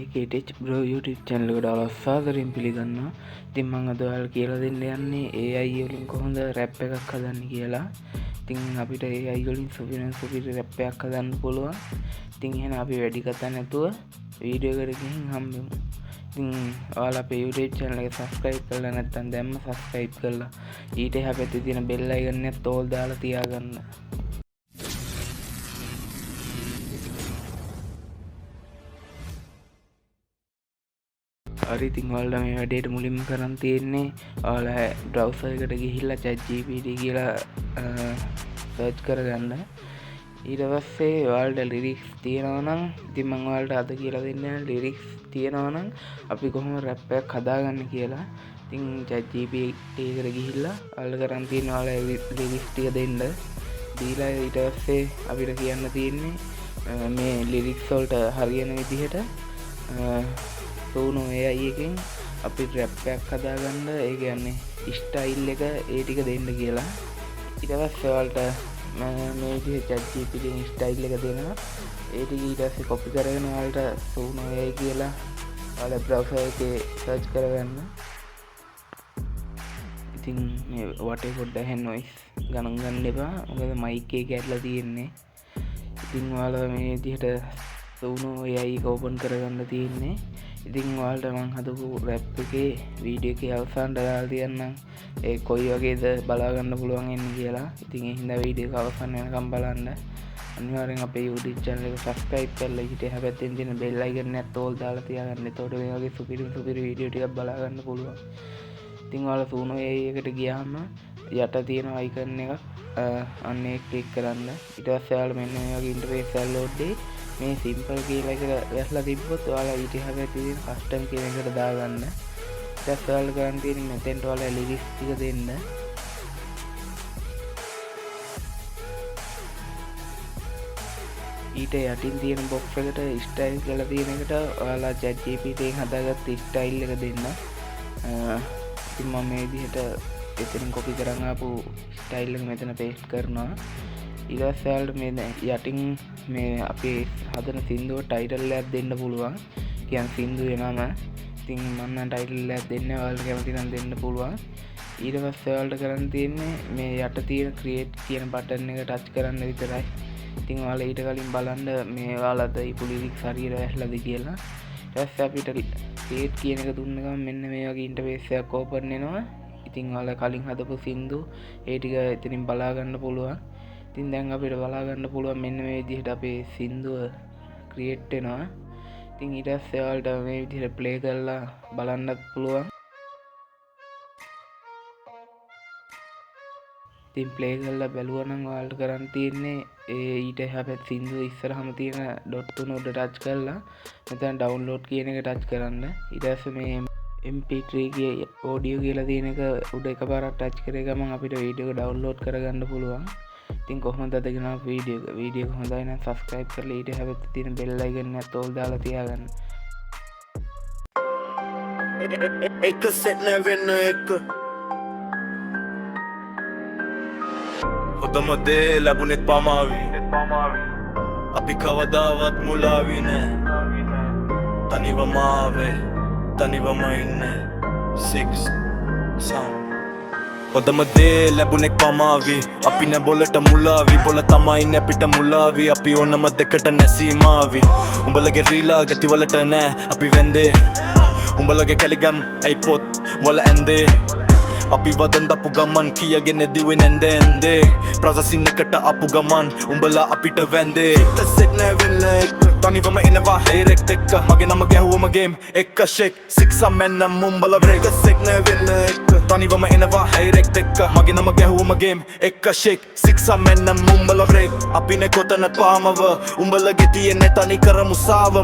ඒකේටච් bro YouTube channel එකට අවසාදයෙන් පිළිගන්නවා. ඉතින් මම අද ඔයාලට කියලා දෙන්න යන්නේ AI වලින් කොහොමද රැප් එකක් හදන්නේ කියලා. ඉතින් අපිට AI වලින් සුපිරි රැප් එකක් හදන්න පුළුවන්. ඉතින් එහෙනම් අපි වැඩි කතා නැතුව වීඩියෝ එකට ගිහින් හම්බෙමු. ඉතින් ඔයාලා අපේ YouTube channel එක subscribe කරලා නැත්නම් දැම්ම subscribe කරලා ඊට එහා පැත්තේ තියෙන bell icon එකත් all දාලා තියාගන්න. හරි ඉතින් ඔයාලා මේ වැඩේට මුලින්ම කරන් තියෙන්නේ ඔයාලා browser එකට ගිහිල්ලා ChatGPT කියලා search කරගන්න. ඊට පස්සේ ඔයාලට lyrics තියෙනවා නම් ඉතින් මම ඔයාලට අද කියලා දෙන්නේ lyrics තියෙනවා නම් අපි කොහොම rap එකක් හදාගන්නේ කියලා. ඉතින් ChatGPT එකට ගිහිල්ලා ඔයාලා කරන් තියෙන්නේ ඔයාලා lyrics ටික දෙන්න. දීලා ඊට පස්සේ අපිට කියන්න තියෙන්නේ මේ lyrics වලට හරියන විදිහට සෝනෝ AI එකෙන් අපි රැප් එකක් හදාගන්න. ඒ කියන්නේ ස්ටයිල් එක ඒ ටික දෙන්න කියලා. ඊට පස්සේ ඔයාලට මේ විදිහට ChatGPT එකෙන් ස්ටයිල් එක දෙනවා. ඒ ටික ඊට පස්සේ කොපි කරගෙන ඔයාලට සෝනෝ AI කියලා ඔයාලා browser එකේ search කරගන්න. ඉතින් මේ වටේ පොඩ්ඩක් හැ noise ගණන් ගන්න එපා. මොකද mic එක ඇట్లా තියෙන්නේ. ඉතින් ඔයාලා මේ විදිහට සෝනෝ AI එක open කරගන්න තියෙන්නේ. ඉතින් ඔයාලට මම හදපු රැප් එකේ වීඩියෝ එකේ අවසානට දාලා තියන්නම් ඒ කොයි වගේද බලා ගන්න පුළුවන් එන්නේ කියලා. ඉතින් ඒ හින්දා වීඩියෝ එක අවසන් වෙනකම් බලන්න. අනිවාර්යෙන් අපේ YouTube channel එක subscribe කරලා ඊට එහා පැත්තෙන් තියෙන bell icon එකත් all දාලා තියාගන්න. එතකොට මේ වගේ සුපිරි වීඩියෝ ටිකක් බලා ගන්න පුළුවන්. ඉතින් ඔයාලා සූනෝ AI එකට ගියාම යට තියෙන icon එකක් අන්න ඒක ක්ලික් කරන්න. ඊට පස්සේ ඔයාලා මෙන්න මේ වගේ interface එක load දෙයි. මේ සිම්පල් කියලා එක වැස්ලා තිබ්බොත් ඔයාලා ඊට එහා පැත්තේ තියෙන කස්ටම් කියන එකට දාගන්න. ඊට පස්සේ ඔයාලා කරන් තියෙන්නේ මෙතෙන්ට ඔයාලා ලිරික්ස් ටික දෙන්න. ඊට යටින් තියෙන box එකට ස්ටයිල් කියලා තියෙන එකට ඔයාලා ChatGPT එකෙන් හදාගත්ත ස්ටයිල් එක දෙන්න. ඉතින් මම මේ විදිහට එතනින් copy කරන් ආපු ස්ටයිල් එක මෙතන paste කරනවා. ඊට පස්සේ ඔයාලට මේ යටින් මේ අපේ හදන සින්දුව ටයිටල් එකක් දෙන්න පුළුවන්. කියන්නේ සින්දුවේ නම. ඉතින් මම නම් ටයිටල් එකක් දෙන්නේ ඔයාලට කැමති නම් දෙන්න පුළුවන්. ඊට පස්සේ ඔයාලට කරන්න තියෙන්නේ මේ යට තියෙන create කියන බටන් එක ටච් කරන්න විතරයි. ඉතින් ඔයාලා ඊට කලින් බලන්න මේ ඔයාලට ඊපු lyrics හරියට ඇහලාද කියලා. ඊට පස්සේ අපිට create කියන එක දුන්න ගමන් මෙන්න මේ වගේ interface එකක් open වෙනවා. ඉතින් ඔයාලා කලින් හදපු සින්දු ඒ ටික එතනින් බලා ගන්න පුළුවන්. ඉතින් දැන් අපිට බලා ගන්න පුළුවන් මෙන්න මේ විදිහට අපේ සින්දුව ක්‍රියේට් වෙනවා. ඉතින් ඊට පස්සේ ඔයාලට මේ විදිහට ප්ලේ කරලා බලන්නත් පුළුවන්. ඉතින් ප්ලේ කරලා බැලුවා නම් ඔයාලට කරන් තියෙන්නේ ඒ ඊට එහා පැත්තේ සින්දුව ඉස්සරහම තියෙන ඩොට් තුන උඩ ටච් කරලා මෙතන ඩවුන්ලෝඩ් කියන එක ටච් කරන්න. ඊට පස්සේ මේ MP3 ගේ ඔඩියෝ කියලා තියෙන එක උඩ එකපාරක් ටච් කරේ ගමන් අපිට වීඩියෝ එක ඩවුන්ලෝඩ් කරගන්න පුළුවන්. ඉතින් කොහොමද අද ගෙනාව වීඩියෝ එක හොඳයි නම් subscribe කරලා ඊට එහා පැත්තේ තියෙන bell icon එකත් all දාලා තියාගන්න. එක සෙට් නැවෙන්න එක හොඳම දේ ලැබුණෙත් පමාවි. අපි කවදාවත් මුලාවි නෑ. තනිවම ආවේ තනිවම ඉන්නේ 6 sound. හොඳම දේ ලැබුණෙක් පමාවි. අපි නැ බොලට මුලාවි. බොල තමයි නැපිට මුලාවි. අපි ඕනම දෙකට නැසීමාවි. උඹලගේ රීලා ගතිවලට නෑ අපි වැන්දේ. උඹලගේ කැලිගම් ඇයි පොත් වල ඇන්දේ. අපි වදන්දපු ගමන් කියගෙන දිවෙ නැන්දෙන්දේ. ප්‍රසසින්නකට අපු ගමන් උඹලා අපිට වැන්දේ. තසෙත් නැවෙන්න එක්ක තනිවම එනවා හේරෙක්ට එක්ක. මගේ නම ගැහුවම ගේම් එක ෂෙක් 6 මෙන්නම් උඹලා බ්‍රේක්. තසෙත් නැවෙන්න එක්ක තනිවම එනවා හේරෙක්ට එක්ක. මගේ නම ගැහුවම ගේම් එක ෂෙක් 6 මෙන්නම් උඹලා බ්‍රේක්. අපි නේ කොතන පාමව උඹලගේ තියෙන්නේ තනි කර මුසාව.